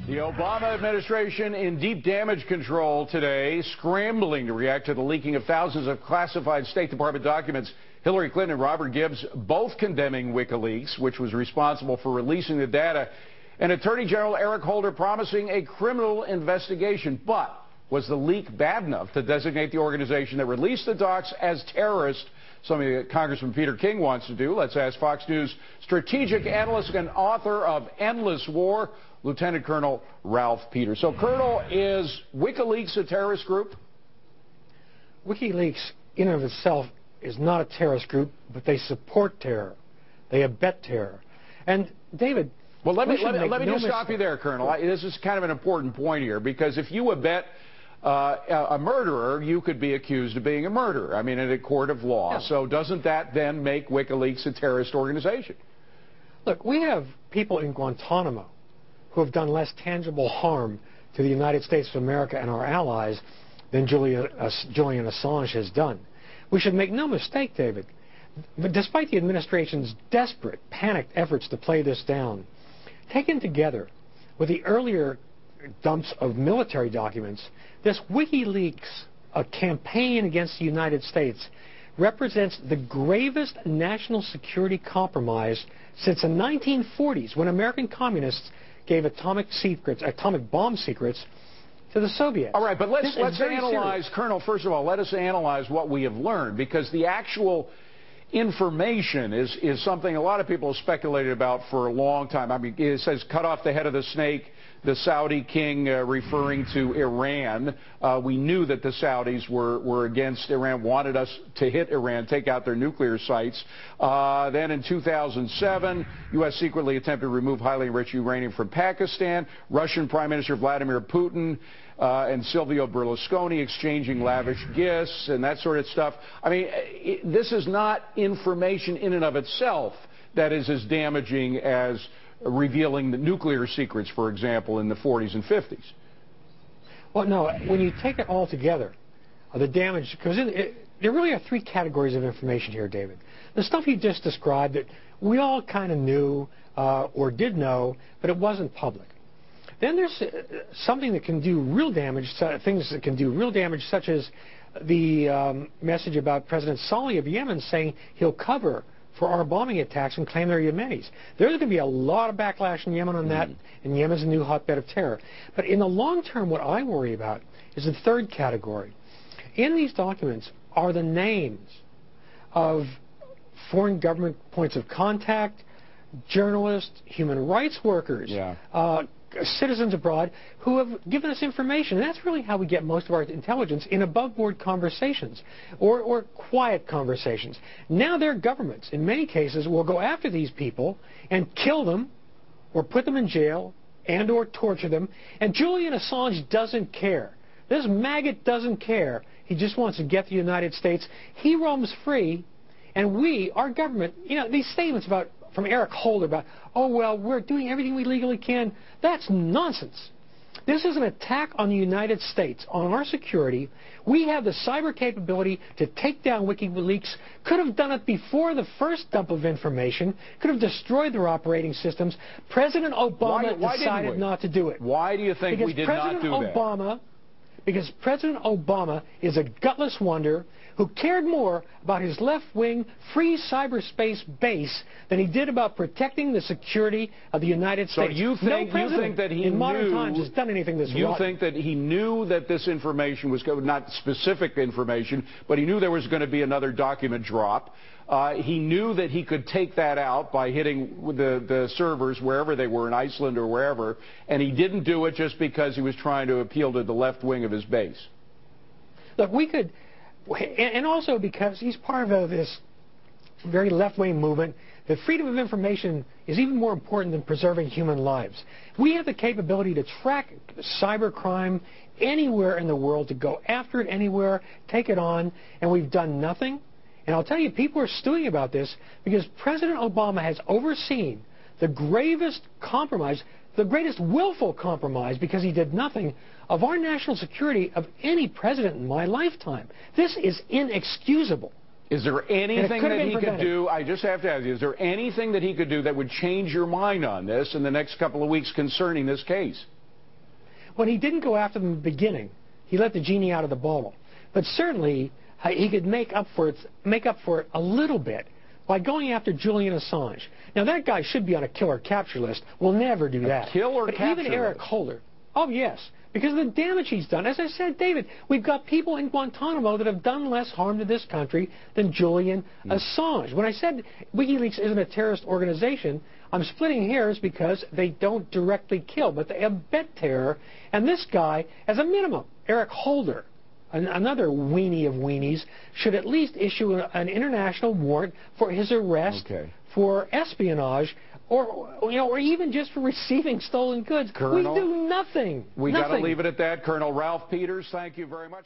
The Obama administration in deep damage control today, scrambling to react to the leaking of thousands of classified State Department documents. Hillary Clinton and Robert Gibbs both condemning WikiLeaks, which was responsible for releasing the data, and Attorney General Eric Holder promising a criminal investigation. But was the leak bad enough to designate the organization that released the docs as terrorist? Something that Congressman Peter King wants to do. Let's ask Fox News strategic analyst and author of Endless War, Lieutenant Colonel Ralph Peters. So, Colonel, is WikiLeaks a terrorist group? WikiLeaks, in and of itself, is not a terrorist group, but they support terror. They abet terror. And, David, well, let me just stop you there, Colonel. This is kind of an important point here, because if you abet a murderer, you could be accused of being a murderer. I mean, in a court of law. Yeah. So doesn't that then make WikiLeaks a terrorist organization? Look, we have people in Guantanamo who have done less tangible harm to the United States of America and our allies than Julian Assange has done. We should make no mistake, David, but despite the administration's desperate, panicked efforts to play this down, taken together with the earlier dumps of military documents, this WikiLeaks, a campaign against the United States, represents the gravest national security compromise since the 1940s, when American communists gave atomic bomb secrets to the Soviets. All right, but let's analyze, Colonel, first of all, let us analyze what we have learned, because the actual information is something a lot of people have speculated about for a long time. I mean, it says cut off the head of the snake, the Saudi king referring to Iran. We knew that the Saudis were against Iran, wanted us to hit Iran, take out their nuclear sites. Then in 2007, U.S. secretly attempted to remove highly enriched uranium from Pakistan. Russian Prime Minister Vladimir Putin and Silvio Berlusconi exchanging lavish gifts and that sort of stuff. I mean, this is not information in and of itself that is as damaging as revealing the nuclear secrets, for example, in the 40s and 50s. Well, no, when you take it all together, the damage, because there really are three categories of information here, David. The stuff you just described that we all kind of knew or did know, but it wasn't public. Then there's something that can do real damage, things that can do real damage, such as the message about President Saleh of Yemen saying he'll cover for our bombing attacks and claim they're Yemenis. There's going to be a lot of backlash in Yemen on that, and Yemen's a new hotbed of terror. But in the long term, what I worry about is the third category. In these documents are the names of foreign government points of contact, journalists, human rights workers, citizens abroad who have given us information. And that's really how we get most of our intelligence, in above-board conversations or quiet conversations. Now their governments, in many cases, will go after these people and kill them or put them in jail and or torture them. And Julian Assange doesn't care. This maggot doesn't care. He just wants to get the United States. He roams free, and we, our government, you know, these statements from Eric Holder about, oh, well, we're doing everything we legally can, that's nonsense. This is an attack on the United States, on our security. We have the cyber capability to take down WikiLeaks, could have done it before the first dump of information, could have destroyed their operating systems. President Obama decided not to do it. Why do you think we did not do that? Because President Obama is a gutless wonder who cared more about his left-wing free cyberspace base than he did about protecting the security of the United States. So you think that he in modern times has done anything this You think that he knew that this information was not specific information, but he knew there was going to be another document drop. He knew that he could take that out by hitting the servers wherever they were, in Iceland or wherever, and he didn't do it just because he was trying to appeal to the left wing of his base. Look, we could, and also because he's part of this very left-wing movement, that freedom of information is even more important than preserving human lives. We have the capability to track cybercrime anywhere in the world, to go after it anywhere, take it on, and we've done nothing. And I'll tell you, people are stewing about this because President Obama has overseen the gravest compromise, the greatest willful compromise, because he did nothing, of our national security of any president in my lifetime. This is inexcusable. Is there anything that he could do? I just have to ask you, is there anything that he could do that would change your mind on this in the next couple of weeks concerning this case? when he didn't go after them in the beginning, he let the genie out of the bottle. But certainly, he could make up for it a little bit by going after Julian Assange. Now, that guy should be on a killer capture list. We'll never do that. Killer but capture even Eric list. Holder. Oh, yes. Because of the damage he's done. As I said, David, we've got people in Guantanamo that have done less harm to this country than Julian Assange. When I said WikiLeaks isn't a terrorist organization, I'm splitting hairs because they don't directly kill, but they abet terror. And this guy, as a minimum, Eric Holder, another weenie of weenies, should at least issue an international warrant for his arrest for espionage, or even just for receiving stolen goods. Colonel, we do nothing. We got to leave it at that. Colonel Ralph Peters, thank you very much.